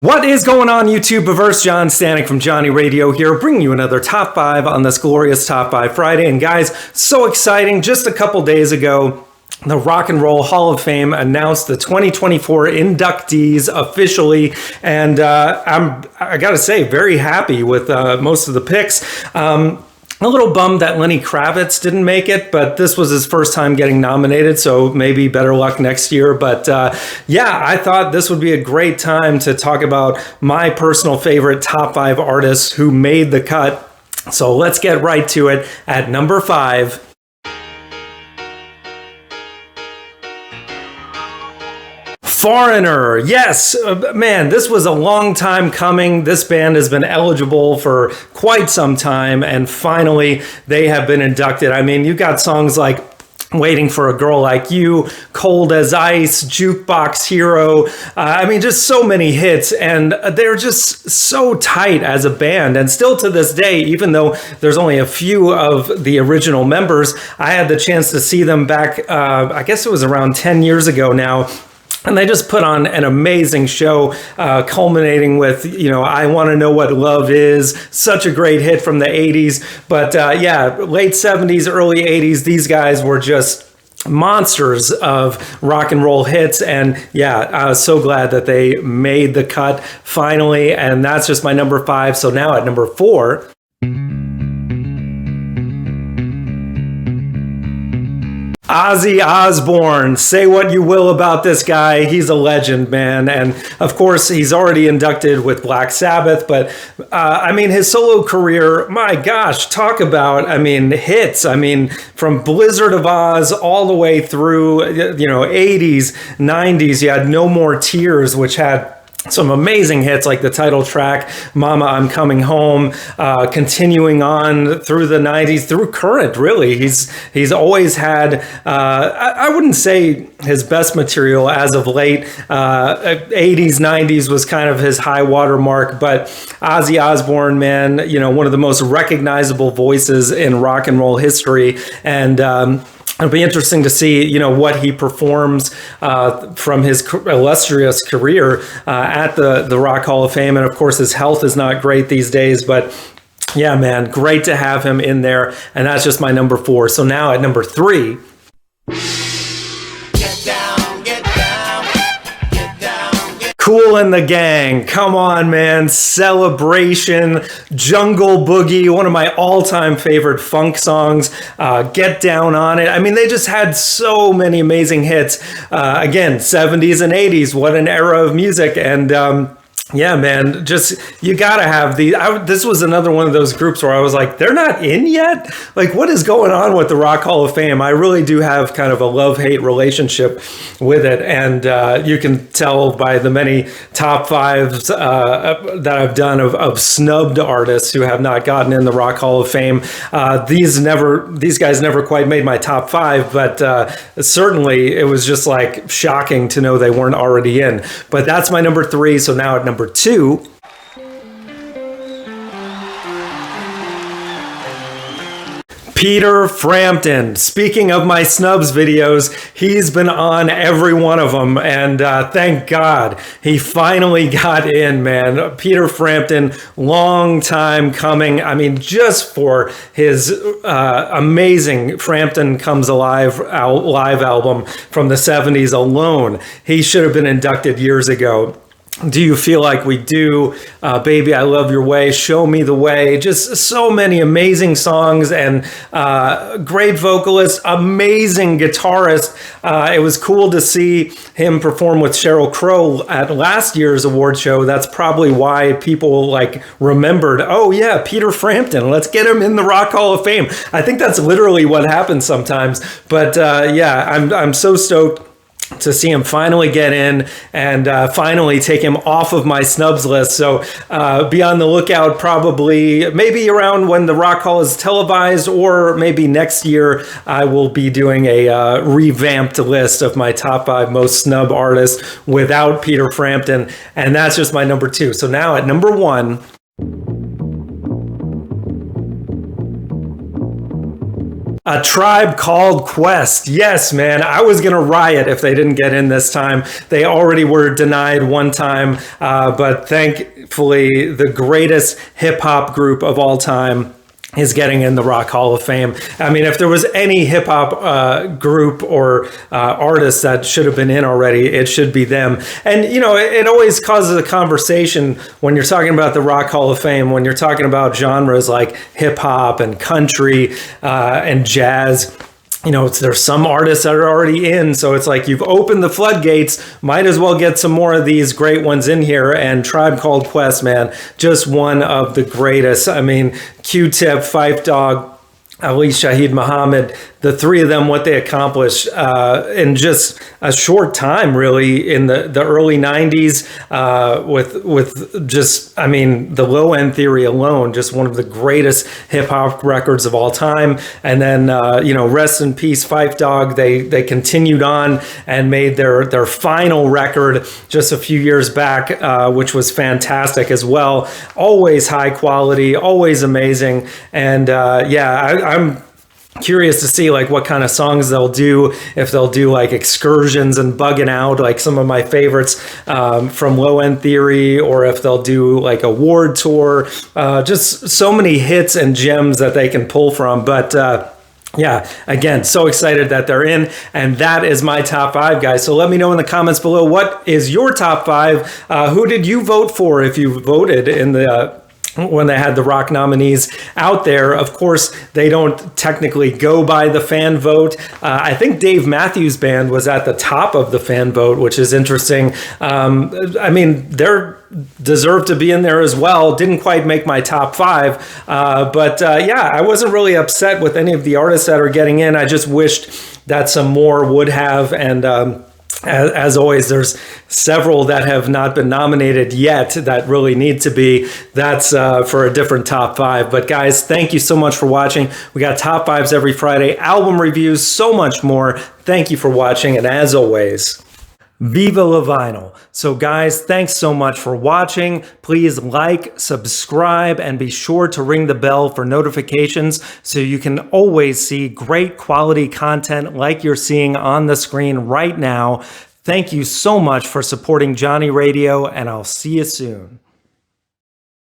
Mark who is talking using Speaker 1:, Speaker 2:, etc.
Speaker 1: What is going on, YouTube? Reverse John Stanek from Johnny Radio here, bringing you another Top 5 on this glorious Top 5 Friday. And guys, so exciting. Just a couple days ago, the Rock and Roll Hall of Fame announced the 2024 inductees officially, and I gotta say, very happy with most of the picks. A little bummed that Lenny Kravitz didn't make it, but this was his first time getting nominated, so maybe better luck next year. But yeah, I thought this would be a great time to talk about my personal favorite top 5 artists who made the cut. So let's get right to it. At number 5, Foreigner. Yes, man, this was a long time coming. This band has been eligible for quite some time, and finally they have been inducted. I mean, you got songs like Waiting for a Girl Like You, Cold as Ice, Jukebox Hero. I mean, just so many hits, and they're just so tight as a band. And still to this day, even though there's only a few of the original members, I had the chance to see them back, I guess it was around 10 years ago now. And they just put on an amazing show, culminating with, I Want to Know What Love Is, such a great hit from the 80s. But yeah, late 70s, early 80s, these guys were just monsters of rock and roll hits. And yeah, I was so glad that they made the cut finally. And that's just my number 5. So now at number 4... Ozzy Osbourne. Say what you will about this guy, he's a legend, man. And of course, he's already inducted with Black Sabbath, but I mean, his solo career, my gosh, talk about, hits. From Blizzard of Oz all the way through, 80s, 90s, you had No More Tears, which had some amazing hits like the title track, Mama, I'm Coming Home, continuing on through the 90s, through current, really. He's always had, I wouldn't say his best material as of late. 80s, 90s was kind of his high water mark, but Ozzy Osbourne, man, one of the most recognizable voices in rock and roll history. And it'll be interesting to see, what he performs from his illustrious career at the Rock Hall of Fame. And of course, his health is not great these days, but yeah, man, great to have him in there. And that's just my number 4. So now at number 3... Kool and the Gang. Come on, man. Celebration, Jungle Boogie, one of my all-time favorite funk songs. Get Down on It. I mean, they just had so many amazing hits. Again, 70s and 80s. What an era of music. And yeah, man, just, you gotta have this was another one of those groups where I was like, they're not in yet? Like, what is going on with the Rock Hall of Fame? I really do have kind of a love-hate relationship with it. And you can tell by the many top 5s that I've done of snubbed artists who have not gotten in the Rock Hall of Fame. These guys never quite made my top 5, but certainly it was just like shocking to know they weren't already in. But that's my number 3. So now at number 2, Peter Frampton. Speaking of my snubs videos, he's been on every one of them, and thank God he finally got in, man. Peter Frampton, long time coming. I mean, just for his amazing Frampton Comes Alive live album from the 70s alone, he should have been inducted years ago. Do You Feel Like We Do, Baby I Love Your Way, Show Me the Way, just so many amazing songs, and great vocalist, amazing guitarist. It was cool to see him perform with Sheryl Crow at last year's award show. That's probably why people remembered, oh yeah, Peter Frampton, let's get him in the Rock Hall of Fame. I think that's literally what happens sometimes. But yeah, I'm so stoked to see him finally get in and finally take him off of my snubs list. So be on the lookout, probably maybe around when the Rock Hall is televised, or maybe next year I will be doing a revamped list of my top 5 most snub artists without Peter Frampton. And that's just my number 2. So now at number 1, A Tribe Called Quest. Yes, man. I was going to riot if they didn't get in this time. They already were denied one time, but thankfully, the greatest hip hop group of all time is getting in the Rock Hall of Fame. I mean, if there was any hip hop group or artist that should have been in already, it should be them. And, you know, it always causes a conversation when you're talking about the Rock Hall of Fame, when you're talking about genres like hip hop and country and jazz. You know, there's some artists that are already in, so it's like you've opened the floodgates, might as well get some more of these great ones in here. And Tribe Called Quest, man, just one of the greatest. I mean, Q-Tip, Phife Dawg, Ali Shaheed Muhammad, the three of them, what they accomplished in just a short time, really, in the early 90s with just, I mean, the Low End Theory alone, just one of the greatest hip hop records of all time. And then, you know, rest in peace, Phife Dawg. They continued on and made their final record just a few years back, which was fantastic as well. Always high quality, always amazing. And yeah, I'm curious to see like what kind of songs they'll do, if they'll do like Excursions and Bugging Out, like some of my favorites from Low End Theory, or if they'll do like a Ward tour. Just so many hits and gems that they can pull from. But yeah, again, so excited that they're in. And that is my top five, guys. So let me know in the comments below, what is your top five? Who did you vote for if you voted in the when they had the rock nominees out there? Of course, they don't technically go by the fan vote. I think Dave Matthews Band was at the top of the fan vote, which is interesting. I mean, they're deserve to be in there as well. Didn't quite make my top five. But yeah, I wasn't really upset with any of the artists that are getting in. I just wished that some more would have. And as always, there's several that have not been nominated yet that really need to be. That's for a different top five. But guys, thank you so much for watching. We got top fives every Friday, album reviews, so much more. Thank you for watching. And as always, Viva la Vinyl. So guys, thanks so much for watching. Please like, subscribe, and be sure to ring the bell for notifications so you can always see great quality content like you're seeing on the screen right now. Thank you so much for supporting Johnny Radio, and I'll see you soon.